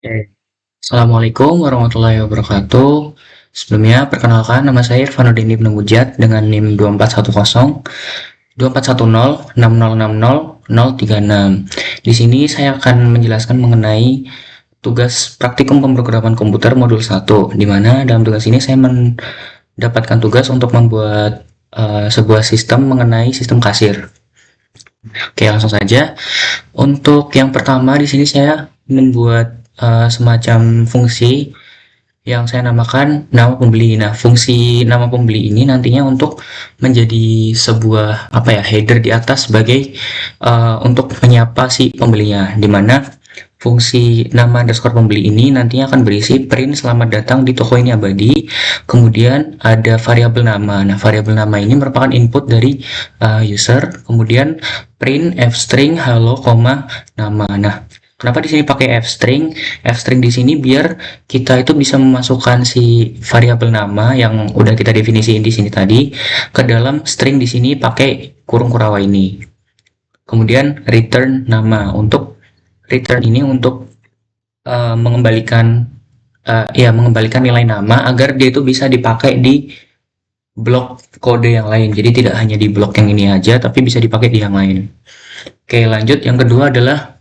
Oke. Assalamualaikum warahmatullahi wabarakatuh. Sebelumnya, perkenalkan nama saya Irfanuddin Ibnu Mujad dengan NIM 2410 Di sini saya akan menjelaskan mengenai tugas praktikum pemrograman komputer modul 1, di mana dalam tugas ini saya mendapatkan tugas untuk membuat sebuah sistem mengenai sistem kasir. Oke, langsung saja. Untuk yang pertama di sini saya membuat semacam fungsi yang saya namakan nama pembeli. Nah, fungsi nama pembeli ini nantinya untuk menjadi sebuah header di atas sebagai untuk menyapa si pembelinya, di mana fungsi nama underscore pembeli ini nantinya akan berisi print selamat datang di toko ini abadi. Kemudian ada variabel nama. Nah, variabel nama ini merupakan input dari user. Kemudian print f-string hello, nama. Nah, kenapa di sini pakai f-string? F-string di sini biar kita itu bisa memasukkan si variabel nama yang udah kita definisiin di sini tadi ke dalam string di sini pakai kurung kurawa ini. Kemudian return nama. Untuk return ini untuk mengembalikan nilai nama agar dia itu bisa dipakai di blok kode yang lain. Jadi tidak hanya di blok yang ini aja, tapi bisa dipakai di yang lain. Oke, lanjut. Yang kedua adalah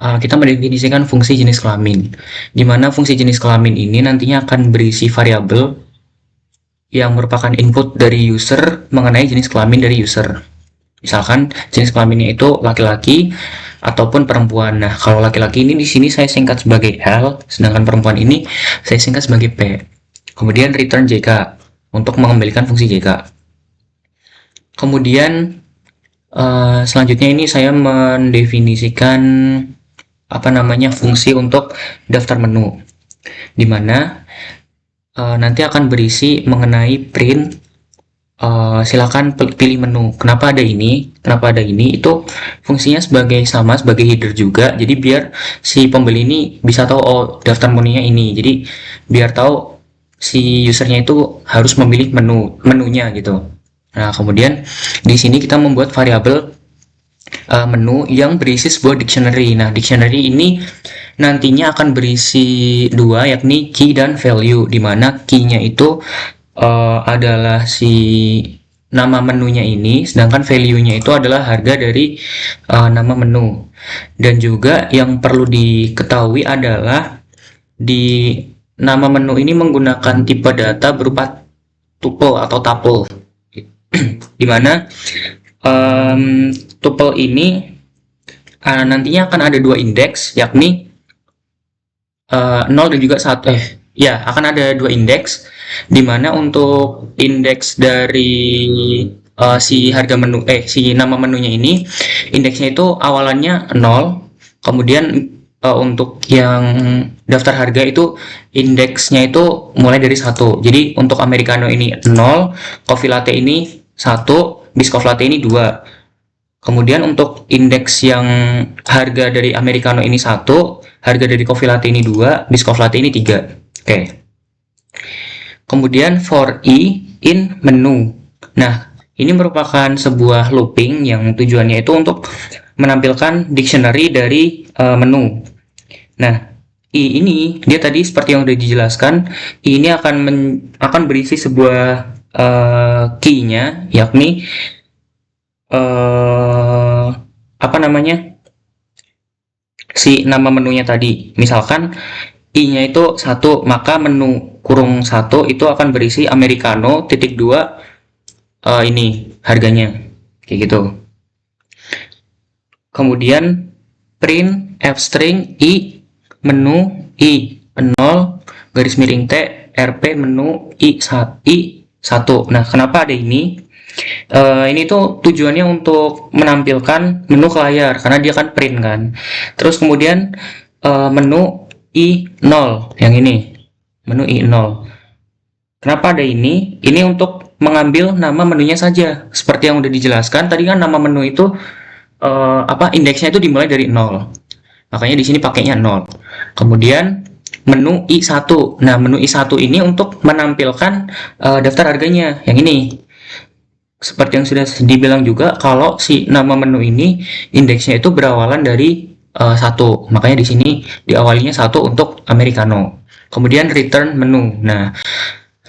kita mendefinisikan fungsi jenis kelamin, di mana fungsi jenis kelamin ini nantinya akan berisi variabel yang merupakan input dari user mengenai jenis kelamin dari user. Misalkan jenis kelaminnya itu laki-laki ataupun perempuan. Nah, kalau laki-laki ini di sini saya singkat sebagai L, sedangkan perempuan ini saya singkat sebagai P. Kemudian return JK untuk mengembalikan fungsi JK. Kemudian selanjutnya ini saya mendefinisikan fungsi untuk daftar menu, di mana nanti akan berisi mengenai print silakan pilih menu. Kenapa ada ini? Itu fungsinya sebagai header juga. Jadi biar si pembeli ini bisa tahu daftar menunya ini. Jadi biar tahu si usernya itu harus memilih menunya gitu. Nah, kemudian di sini kita membuat variabel menu yang berisi sebuah dictionary. Nah, dictionary ini nantinya akan berisi dua, yakni key dan value, di mana key-nya itu adalah si nama menunya ini, sedangkan value-nya itu adalah harga dari nama menu. Dan juga yang perlu diketahui adalah di nama menu ini menggunakan tipe data berupa tuple atau tuple, di mana tuple ini nantinya akan ada dua indeks, yakni 0 dan juga 1. Akan ada dua indeks, di mana untuk indeks dari si nama menunya ini, indeksnya itu awalannya 0, kemudian untuk yang daftar harga itu indeksnya itu mulai dari 1. Jadi untuk americano ini 0, coffee latte ini 1, biscoff latte ini 2. Kemudian untuk indeks yang harga dari americano ini 1, harga dari coffee latte ini 2, biscoff latte ini 3. Oke. Kemudian for i in menu. Nah, ini merupakan sebuah looping yang tujuannya itu untuk menampilkan dictionary dari menu. Nah, i ini dia tadi seperti yang sudah dijelaskan, i ini akan berisi sebuah key-nya, yakni si nama menunya tadi. Misalkan i-nya itu 1, maka menu kurung 1 itu akan berisi americano titik 2 ini harganya, kayak gitu. Kemudian print f-string i menu i 0 garis miring t rp menu i 1. Nah, kenapa ada ini? Ini tuh tujuannya untuk menampilkan menu ke layar karena dia kan print kan. Terus kemudian menu i0 yang ini, menu i0. Kenapa ada ini? Ini untuk mengambil nama menunya saja. Seperti yang udah dijelaskan tadi kan, nama menu itu indeksnya itu dimulai dari 0. Makanya di sini pakainya 0. Kemudian menu i1. Nah, menu i1 ini untuk menampilkan daftar harganya yang ini. Seperti yang sudah dibilang juga, kalau si nama menu ini indeksnya itu berawalan dari 1. Makanya di sini diawalinya 1 untuk americano. Kemudian return menu. Nah,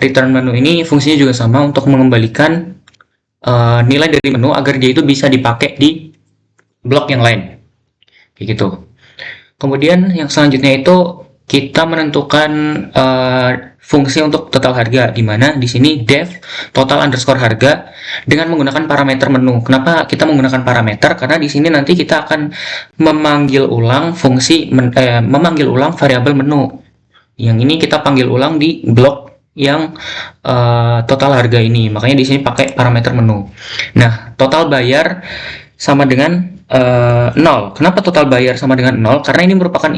return menu ini fungsinya juga sama untuk mengembalikan nilai dari menu agar dia itu bisa dipakai di blok yang lain. Kayak gitu. Kemudian yang selanjutnya itu kita menentukan fungsi untuk total harga, di mana di sini def total underscore harga dengan menggunakan parameter menu. Kenapa kita menggunakan parameter? Karena di sini nanti kita akan memanggil ulang memanggil ulang variabel menu. Yang ini kita panggil ulang di blok yang total harga ini. Makanya di sini pakai parameter menu. Nah, total bayar sama dengan 0. Kenapa total bayar sama dengan 0? Karena ini merupakan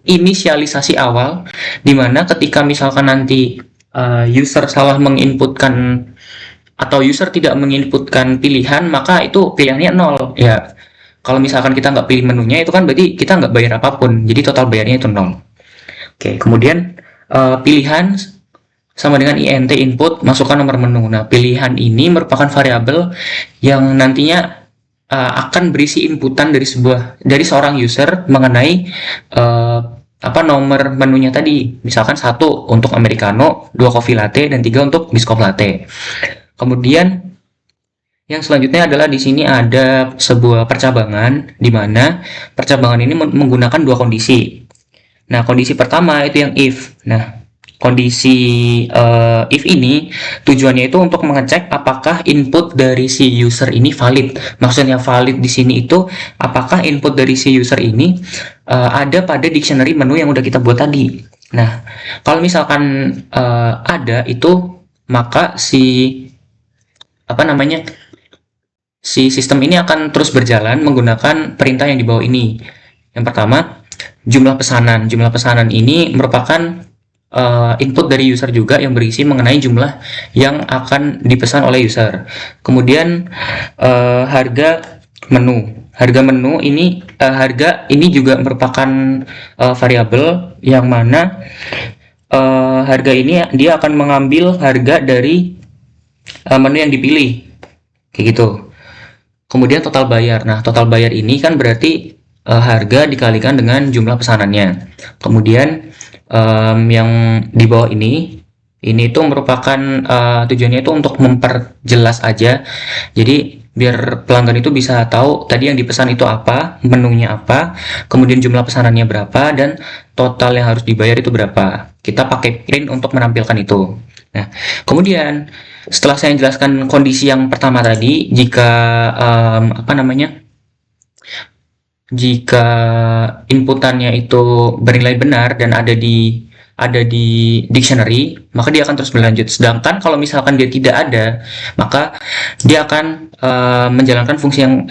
inisialisasi awal, dimana ketika misalkan nanti user salah menginputkan atau user tidak menginputkan pilihan, maka itu pilihannya 0. Ya, kalau misalkan kita nggak pilih menunya, itu kan berarti kita nggak bayar apapun. Jadi total bayarnya itu 0. Oke, kemudian pilihan sama dengan int input masukkan nomor menu. Nah, pilihan ini merupakan variabel yang nantinya akan berisi inputan dari seorang user mengenai nomor menunya tadi. Misalkan 1 untuk americano, 2 coffee latte, dan 3 untuk biscoff latte. Kemudian yang selanjutnya adalah di sini ada sebuah percabangan, di mana percabangan ini menggunakan 2 kondisi. Nah, kondisi pertama itu yang if. Nah, kondisi if ini tujuannya itu untuk mengecek apakah input dari si user ini valid. Maksudnya valid di sini itu apakah input dari si user ini ada pada dictionary menu yang udah kita buat tadi. Nah, kalau misalkan ada itu, maka si sistem ini akan terus berjalan menggunakan perintah yang di bawah ini. Yang pertama, jumlah pesanan. Jumlah pesanan ini merupakan input dari user juga yang berisi mengenai jumlah yang akan dipesan oleh user. Kemudian harga menu. Harga menu ini harga ini juga merupakan variabel yang mana harga ini dia akan mengambil harga dari menu yang dipilih. Kayak gitu. Kemudian total bayar. Nah, total bayar ini kan berarti harga dikalikan dengan jumlah pesanannya. Kemudian yang di bawah ini itu merupakan tujuannya itu untuk memperjelas aja. Jadi biar pelanggan itu bisa tahu tadi yang dipesan itu apa, menunya apa, kemudian jumlah pesanannya berapa, dan total yang harus dibayar itu berapa. Kita pakai print untuk menampilkan itu. Nah, kemudian setelah saya jelaskan kondisi yang pertama tadi, jika jika inputannya itu bernilai benar dan ada di dictionary, maka dia akan terus berlanjut. Sedangkan kalau misalkan dia tidak ada, maka dia akan menjalankan fungsi yang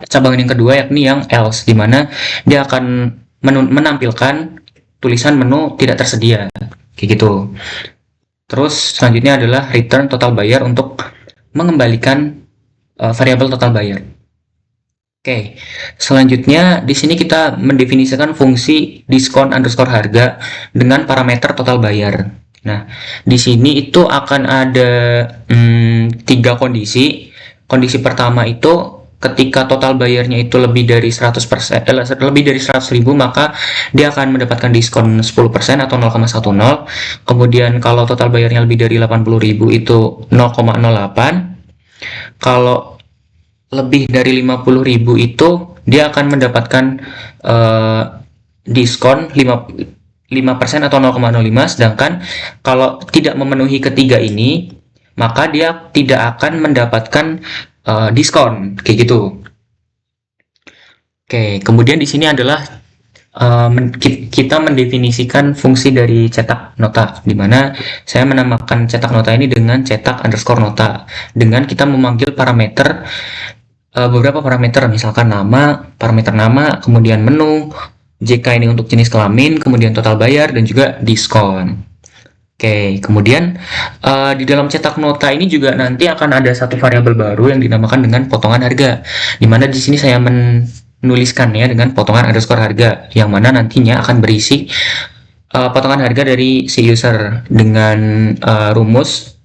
cabangan yang kedua, yakni yang else, di mana dia akan menampilkan tulisan menu tidak tersedia, kayak gitu. Terus selanjutnya adalah return total bayar untuk mengembalikan variabel total bayar. Oke, selanjutnya di sini kita mendefinisikan fungsi diskon underscore harga dengan parameter total bayar. Nah, di sini itu akan ada 3 kondisi. Kondisi pertama itu ketika total bayarnya itu lebih dari 100%, lebih dari 100.000, maka dia akan mendapatkan diskon 10% atau 0,10. Kemudian kalau total bayarnya lebih dari 80.000 itu 0,08. Kalau lebih dari 50.000 itu dia akan mendapatkan diskon 5% atau 0,05. Sedangkan kalau tidak memenuhi ketiga ini, maka dia tidak akan mendapatkan diskon, kayak gitu. Oke, kemudian di sini adalah kita mendefinisikan fungsi dari cetak nota, di mana saya menamakan cetak nota ini dengan cetak underscore nota, dengan kita memanggil parameter beberapa parameter, misalkan parameter nama, kemudian menu, JK ini untuk jenis kelamin, kemudian total bayar, dan juga diskon. Oke, kemudian di dalam cetak nota ini juga nanti akan ada satu variabel baru yang dinamakan dengan potongan harga, di mana di sini saya menuliskannya dengan potongan underscore harga, yang mana nantinya akan berisi potongan harga dari si user dengan rumus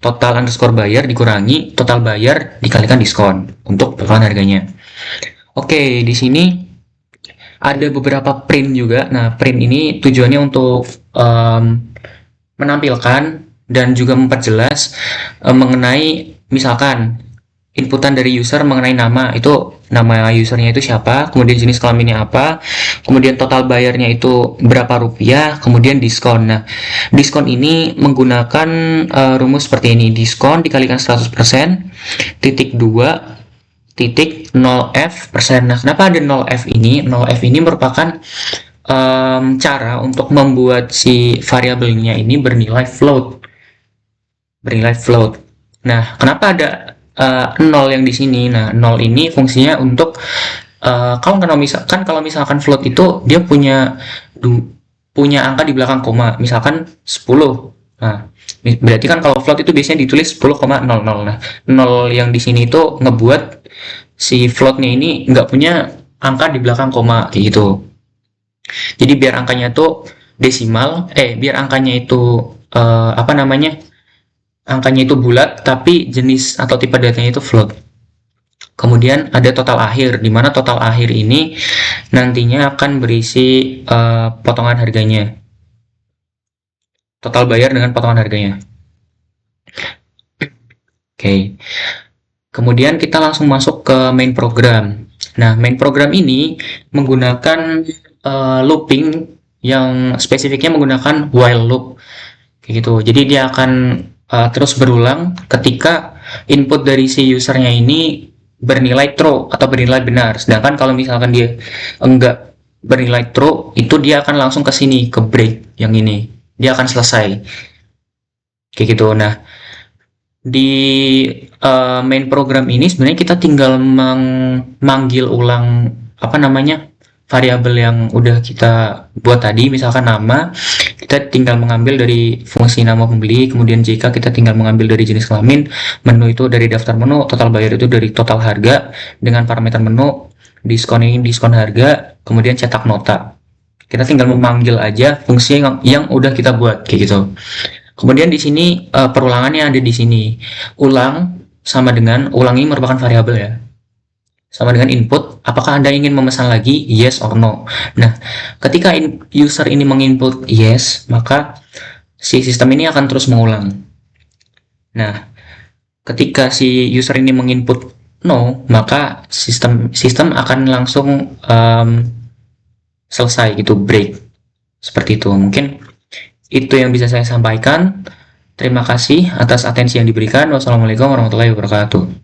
total underscore bayar dikurangi total bayar dikalikan diskon untuk potongan harganya. Oke, di sini ada beberapa print juga. Nah, print ini tujuannya untuk menampilkan dan juga memperjelas mengenai misalkan inputan dari user mengenai nama, itu nama usernya itu siapa, kemudian jenis kelaminnya apa, kemudian total bayarnya itu berapa rupiah, kemudian diskon. Nah, diskon ini menggunakan rumus seperti ini: diskon dikalikan 100% titik 2 titik 0f persen. Nah, kenapa ada 0f ini? 0f ini merupakan cara untuk membuat si variabelnya ini bernilai float. Nah, kenapa ada 0 yang di sini? Nah, 0 ini fungsinya untuk kalau misalkan float itu dia punya angka di belakang koma, misalkan 10. Nah, berarti kan kalau float itu biasanya ditulis 10,00. Nah, 0 yang di sini itu ngebuat si floatnya ini nggak punya angka di belakang koma kayak gitu. Jadi biar angkanya itu biar angkanya itu apa namanya? Angkanya itu bulat tapi jenis atau tipe datanya itu float. Kemudian ada total akhir, di mana total akhir ini nantinya akan berisi potongan harganya. Total bayar dengan potongan harganya. Oke. Kemudian kita langsung masuk ke main program. Nah, main program ini menggunakan looping yang spesifiknya menggunakan while loop. Kayak gitu. Jadi dia akan terus berulang ketika input dari si usernya ini bernilai true atau bernilai benar. Sedangkan kalau misalkan dia enggak bernilai true, itu dia akan langsung ke sini, ke break yang ini. Dia akan selesai. Kayak gitu. Nah, di main program ini sebenarnya kita tinggal memanggil ulang apa namanya variabel yang udah kita buat tadi, misalkan nama kita tinggal mengambil dari fungsi nama pembeli, kemudian jika kita tinggal mengambil dari jenis kelamin, menu itu dari daftar menu, total bayar itu dari total harga dengan parameter menu, diskon ini diskon harga, kemudian cetak nota. Kita tinggal memanggil aja fungsi yang udah kita buat kayak gitu. Kemudian di sini perulangannya ada di sini. Ulang ini merupakan variabel ya. Sama dengan input, apakah Anda ingin memesan lagi? Yes or no. Nah, ketika user ini menginput yes, maka si sistem ini akan terus mengulang. Nah, ketika si user ini menginput no, maka sistem akan langsung selesai gitu, break. Seperti itu. Mungkin itu yang bisa saya sampaikan. Terima kasih atas atensi yang diberikan. Wassalamualaikum warahmatullahi wabarakatuh.